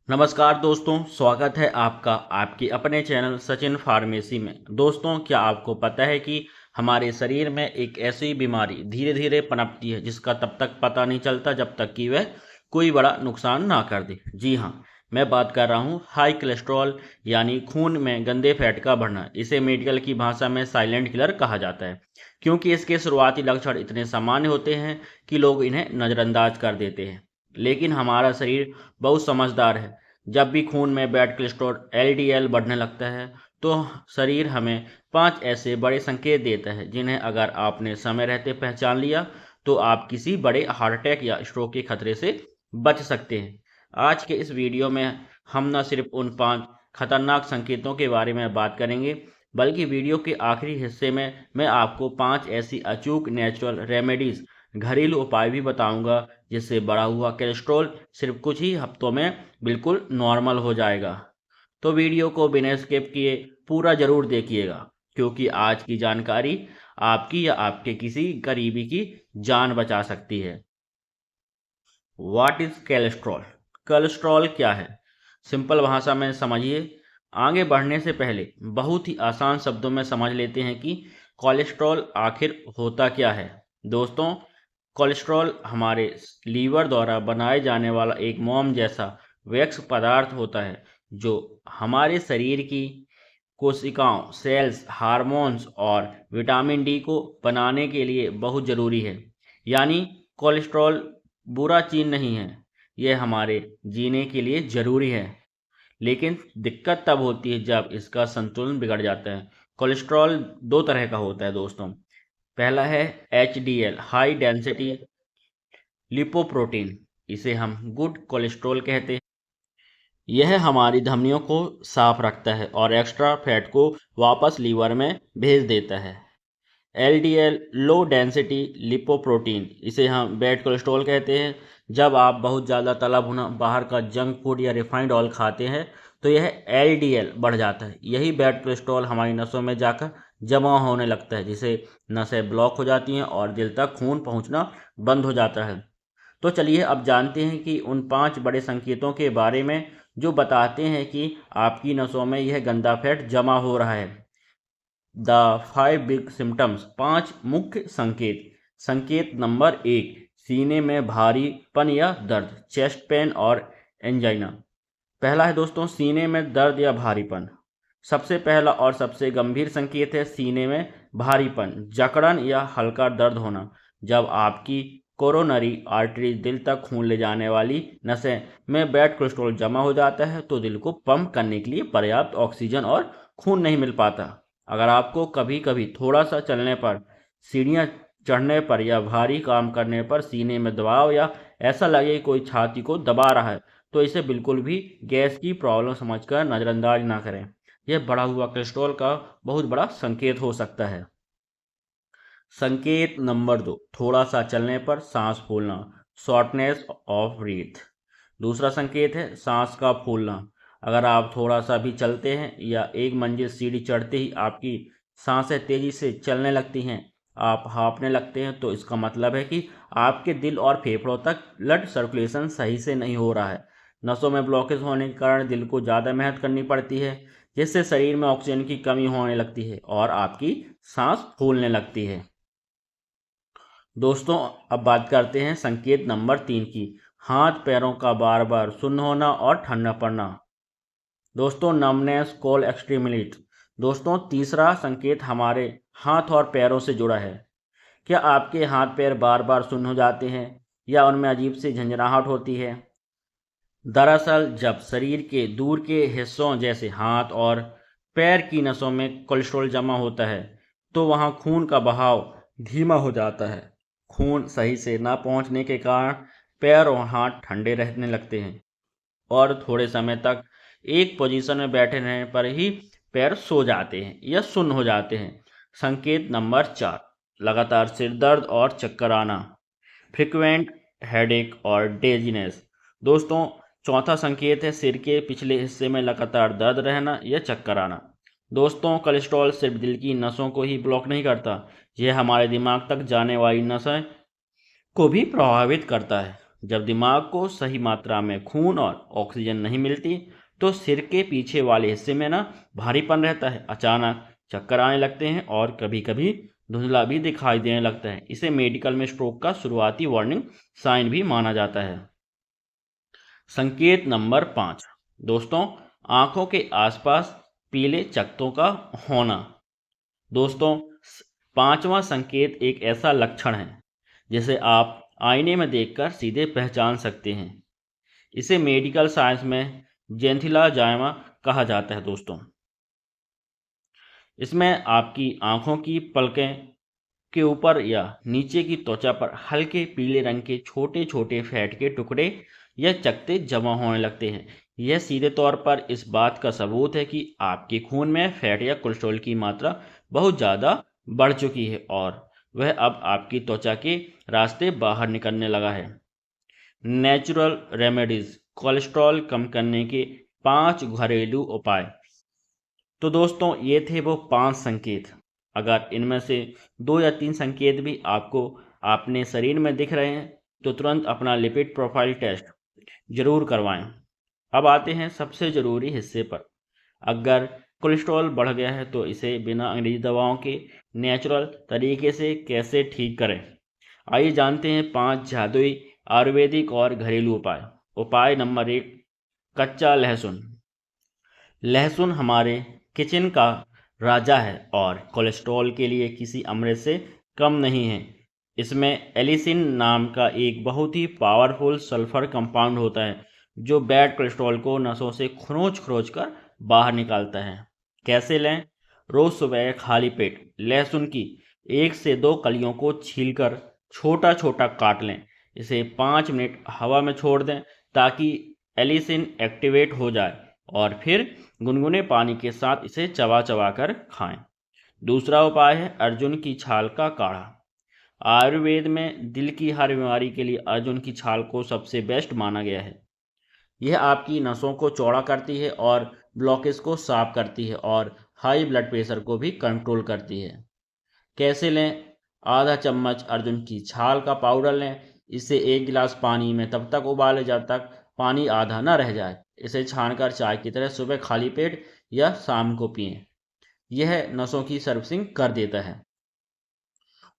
नमस्कार दोस्तों, स्वागत है आपका आपके अपने चैनल सचिन फार्मेसी में। दोस्तों, क्या आपको पता है कि हमारे शरीर में एक ऐसी बीमारी धीरे धीरे पनपती है जिसका तब तक पता नहीं चलता जब तक कि वह कोई बड़ा नुकसान ना कर दे। जी हाँ, मैं बात कर रहा हूँ हाई कोलेस्ट्रॉल यानी खून में गंदे फैट का बढ़ना। इसे मेडिकल की भाषा में साइलेंट किलर कहा जाता है, क्योंकि इसके शुरुआती लक्षण इतने सामान्य होते हैं कि लोग इन्हें नज़रअंदाज कर देते हैं। लेकिन हमारा शरीर बहुत समझदार है। जब भी खून में बैड कोलेस्ट्रॉल एलडीएल बढ़ने लगता है तो शरीर हमें 5 ऐसे बड़े संकेत देता है जिन्हें अगर आपने समय रहते पहचान लिया तो आप किसी बड़े हार्ट अटैक या स्ट्रोक के खतरे से बच सकते हैं। आज के इस वीडियो में हम न सिर्फ उन 5 खतरनाक संकेतों के बारे में बात करेंगे, बल्कि वीडियो के आखिरी हिस्से में मैं आपको 5 ऐसी अचूक नेचुरल रेमेडीज, घरेलू उपाय भी बताऊंगा जिससे बढ़ा हुआ कोलेस्ट्रॉल सिर्फ कुछ ही हफ्तों में बिल्कुल नॉर्मल हो जाएगा। तो वीडियो को बिना स्किप किए पूरा जरूर देखिएगा, क्योंकि आज की जानकारी आपकी या आपके किसी करीबी की जान बचा सकती है। What is cholesterol? कोलेस्ट्रॉल क्या है? सिंपल भाषा में समझिए। आगे बढ़ने से पहले बहुत ही आसान शब्दों में समझ लेते हैं कि कोलेस्ट्रॉल आखिर होता क्या है। दोस्तों, कोलेस्ट्रॉल हमारे लीवर द्वारा बनाए जाने वाला एक मोम जैसा वैक्स पदार्थ होता है जो हमारे शरीर की कोशिकाओं, सेल्स, हार्मोन्स और विटामिन डी को बनाने के लिए बहुत ज़रूरी है। यानी कोलेस्ट्रॉल बुरा चीज़ नहीं है, यह हमारे जीने के लिए ज़रूरी है। लेकिन दिक्कत तब होती है जब इसका संतुलन बिगड़ जाता है। कोलेस्ट्रॉल दो तरह का होता है दोस्तों। पहला है HDL, हाई डेंसिटी लिपोप्रोटीन। इसे हम गुड कोलेस्ट्रॉल कहते हैं। यह हमारी धमनियों को साफ रखता है और एक्स्ट्रा फैट को वापस लीवर में भेज देता है। LDL, लो डेंसिटी लिपोप्रोटीन, इसे हम बैड कोलेस्ट्रॉल कहते हैं। जब आप बहुत ज़्यादा तला भुना बाहर का जंक फूड या रिफाइंड ऑयल खाते हैं तो यह LDL बढ़ जाता है। यही बैड कोलेस्ट्रॉल हमारी नसों में जाकर जमा होने लगता है, जिससे नसें ब्लॉक हो जाती हैं और दिल तक खून पहुंचना बंद हो जाता है। तो चलिए अब जानते हैं कि उन 5 बड़े संकेतों के बारे में जो बताते हैं कि आपकी नसों में यह गंदा फैट जमा हो रहा है। द 5 बिग सिम्टम्स, 5 मुख्य संकेत। संकेत नंबर 1, सीने में भारीपन या दर्द, चेस्ट पेन और एंजाइना। पहला है दोस्तों सीने में दर्द या भारीपन। सबसे पहला और सबसे गंभीर संकेत है सीने में भारीपन, जकड़न या हल्का दर्द होना। जब आपकी कोरोनरी आर्टरी, दिल तक खून ले जाने वाली नसें में बैड कोलेस्ट्रॉल जमा हो जाता है तो दिल को पंप करने के लिए पर्याप्त ऑक्सीजन और खून नहीं मिल पाता। अगर आपको कभी कभी थोड़ा सा चलने पर, सीढ़ियाँ चढ़ने पर या भारी काम करने पर सीने में दबाव या ऐसा लगे कोई छाती को दबा रहा है तो इसे बिल्कुल भी गैस की प्रॉब्लम समझकर नज़रअंदाज ना करें। यह बढ़ा हुआ कोलेस्ट्रॉल का बहुत बड़ा संकेत हो सकता है। संकेत नंबर 2, थोड़ा सा चलने पर सांस फूलना, शॉर्टनेस ऑफ ब्रीथ। दूसरा संकेत है सांस का फूलना। अगर आप थोड़ा सा भी चलते हैं या एक मंजिल सीढ़ी चढ़ते ही आपकी सांसें तेजी से चलने लगती हैं, आप हाँफने लगते हैं, तो इसका मतलब है कि आपके दिल और फेफड़ों तक ब्लड सर्कुलेशन सही से नहीं हो रहा है। नसों में ब्लॉकेज होने के कारण दिल को ज़्यादा मेहनत करनी पड़ती है, जिससे शरीर में ऑक्सीजन की कमी होने लगती है और आपकी सांस फूलने लगती है। दोस्तों, अब बात करते हैं संकेत नंबर 3 की, हाथ पैरों का बार बार सुन्न होना और ठंडा पड़ना। दोस्तों, नमनेस, कोल्ड एक्सट्रीमिलीट। दोस्तों, तीसरा संकेत हमारे हाथ और पैरों से जुड़ा है। क्या आपके हाथ पैर बार बार सुन्न हो जाते हैं या उनमें अजीब सी झंझनाहट होती है? दरअसल जब शरीर के दूर के हिस्सों जैसे हाथ और पैर की नसों में कोलेस्ट्रॉल जमा होता है तो वहाँ खून का बहाव धीमा हो जाता है। खून सही से ना पहुँचने के कारण पैर और हाथ ठंडे रहने लगते हैं और थोड़े समय तक एक पोजीशन में बैठे रहने पर ही पैर सो जाते हैं या सुन्न हो जाते हैं। संकेत नंबर 4, लगातार सिर दर्द और चक्कर आना, फ्रिक्वेंट हेडेक और डेजीनेस। दोस्तों, चौथा संकेत है सिर के पिछले हिस्से में लगातार दर्द रहना या चक्कर आना। दोस्तों, कोलेस्ट्रॉल सिर्फ दिल की नसों को ही ब्लॉक नहीं करता, यह हमारे दिमाग तक जाने वाली नसें को भी प्रभावित करता है। जब दिमाग को सही मात्रा में खून और ऑक्सीजन नहीं मिलती तो सिर के पीछे वाले हिस्से में ना भारीपन रहता है, अचानक चक्कर आने लगते हैं और कभी कभी धुंधला भी दिखाई देने लगता है। इसे मेडिकल में स्ट्रोक का शुरुआती वार्निंग साइन भी माना जाता है। संकेत नंबर 5 दोस्तों, आंखों के आसपास पीले चकत्तों का होना। दोस्तों, पांचवा संकेत एक ऐसा लक्षण है जिसे आप आईने में देखकर सीधे पहचान सकते हैं। इसे मेडिकल साइंस में जेंथिलाजायमा कहा जाता है। दोस्तों, इसमें आपकी आंखों की पलकें के ऊपर या नीचे की त्वचा पर हल्के पीले रंग के छोटे छोटे फैट के टुकड़े या चकत्ते जमा होने लगते हैं। यह सीधे तौर पर इस बात का सबूत है कि आपके खून में फैट या कोलेस्ट्रॉल की मात्रा बहुत ज़्यादा बढ़ चुकी है और वह अब आपकी त्वचा के रास्ते बाहर निकलने लगा है। नेचुरल रेमेडीज, कोलेस्ट्रॉल कम करने के 5 घरेलू उपाय। तो दोस्तों, ये थे वो 5 संकेत। अगर इनमें से 2 या 3 संकेत भी आपको अपने शरीर में दिख रहे हैं तो तुरंत अपना लिपिड प्रोफाइल टेस्ट जरूर करवाएं। अब आते हैं सबसे ज़रूरी हिस्से पर। अगर कोलेस्ट्रॉल बढ़ गया है तो इसे बिना अंग्रेजी दवाओं के नेचुरल तरीके से कैसे ठीक करें। आइए जानते हैं 5 जादुई आयुर्वेदिक और घरेलू उपाय। उपाय नंबर 1, कच्चा लहसुन। लहसुन हमारे किचन का राजा है और कोलेस्ट्रॉल के लिए किसी अमृत से कम नहीं है। इसमें एलिसिन नाम का एक बहुत ही पावरफुल सल्फर कंपाउंड होता है जो बैड कोलेस्ट्रॉल को नसों से खरोंच खरोंच कर बाहर निकालता है। कैसे लें? रोज सुबह खाली पेट लहसुन की 1 से 2 कलियों को छीलकर छोटा छोटा काट लें। इसे 5 मिनट हवा में छोड़ दें ताकि एलिसिन एक्टिवेट हो जाए और फिर गुनगुने पानी के साथ इसे चबा चबा कर खाएं। दूसरा उपाय है अर्जुन की छाल का काढ़ा। आयुर्वेद में दिल की हर बीमारी के लिए अर्जुन की छाल को सबसे बेस्ट माना गया है। यह आपकी नसों को चौड़ा करती है और ब्लॉकेज को साफ करती है और हाई ब्लड प्रेशर को भी कंट्रोल करती है। कैसे लें? आधा चम्मच अर्जुन की छाल का पाउडर लें। इसे 1 गिलास पानी में तब तक उबालें जब तक पानी आधा न रह जाए। इसे छानकर चाय की तरह सुबह खाली पेट या शाम को पिएं। यह नसों की सर्विसिंग कर देता है।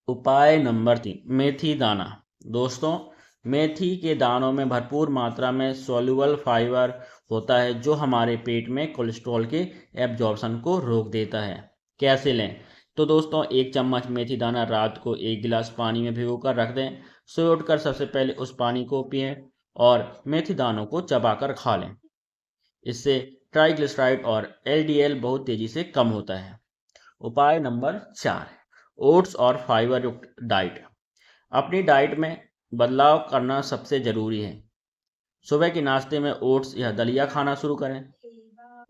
उपाय नंबर 3, मेथी दाना। दोस्तों, मेथी के दानों में भरपूर मात्रा में सोल्यूबल फाइबर होता है जो हमारे पेट में कोलेस्ट्रॉल के एब्जॉर्प्शन को रोक देता है। कैसे लें? तो दोस्तों, 1 चम्मच मेथी दाना रात को 1 गिलास पानी में भिगोकर रख दें। सुबह उठकर सबसे पहले उस पानी को पिएं और मेथी दानों को चबाकर खा लें। इससे ट्राइग्लिसराइड और एलडीएल बहुत तेजी से कम होता है। उपाय नंबर 4, ओट्स और फाइबर युक्त डाइट। अपनी डाइट में बदलाव करना सबसे ज़रूरी है। सुबह के नाश्ते में ओट्स या दलिया खाना शुरू करें।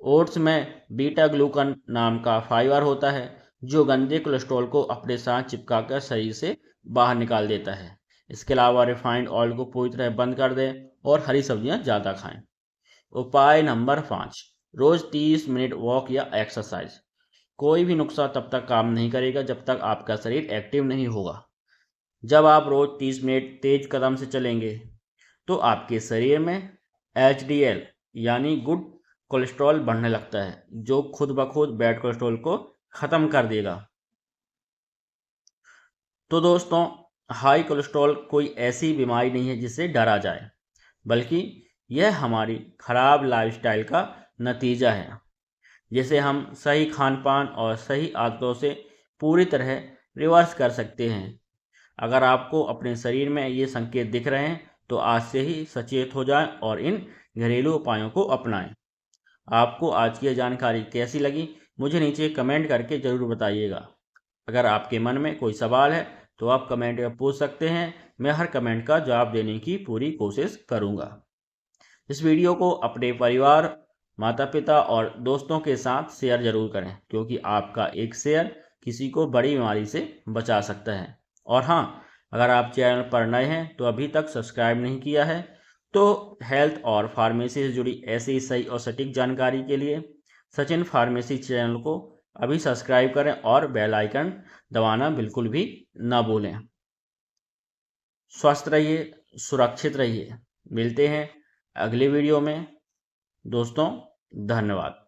ओट्स में बीटा ग्लूकन नाम का फाइबर होता है जो गंदे कोलेस्ट्रॉल को अपने साथ चिपकाकर शरीर से बाहर निकाल देता है। इसके अलावा रिफाइंड ऑयल को पूरी तरह बंद कर दें और हरी सब्जियां ज़्यादा खाएं। उपाय नंबर 5, रोज़ 30 मिनट वॉक या एक्सरसाइज। कोई भी नुस्खा तब तक काम नहीं करेगा जब तक आपका शरीर एक्टिव नहीं होगा। जब आप रोज़ 30 मिनट तेज कदम से चलेंगे तो आपके शरीर में एचडीएल यानी गुड कोलेस्ट्रॉल बढ़ने लगता है जो खुद ब खुद बैड कोलेस्ट्रॉल को ख़त्म कर देगा। तो दोस्तों, हाई कोलेस्ट्रॉल कोई ऐसी बीमारी नहीं है जिससे डरा जाए, बल्कि यह हमारी खराब लाइफस्टाइल का नतीजा है जिसे हम सही खान पान और सही आदतों से पूरी तरह रिवर्स कर सकते हैं। अगर आपको अपने शरीर में ये संकेत दिख रहे हैं तो आज से ही सचेत हो जाएं और इन घरेलू उपायों को अपनाएं। आपको आज की यह जानकारी कैसी लगी मुझे नीचे कमेंट करके ज़रूर बताइएगा। अगर आपके मन में कोई सवाल है तो आप कमेंट में पूछ सकते हैं। मैं हर कमेंट का जवाब देने की पूरी कोशिश करूँगा। इस वीडियो को अपने परिवार, माता पिता और दोस्तों के साथ शेयर जरूर करें क्योंकि आपका एक शेयर किसी को बड़ी बीमारी से बचा सकता है। और हाँ, अगर आप चैनल पर नए हैं तो अभी तक सब्सक्राइब नहीं किया है तो हेल्थ और फार्मेसी से जुड़ी ऐसी सही और सटीक जानकारी के लिए सचिन फार्मेसी चैनल को अभी सब्सक्राइब करें और बेल आइकन दबाना बिल्कुल भी ना भूलें। स्वस्थ रहिए, सुरक्षित रहिए। मिलते हैं अगले वीडियो में। दोस्तों, धन्यवाद।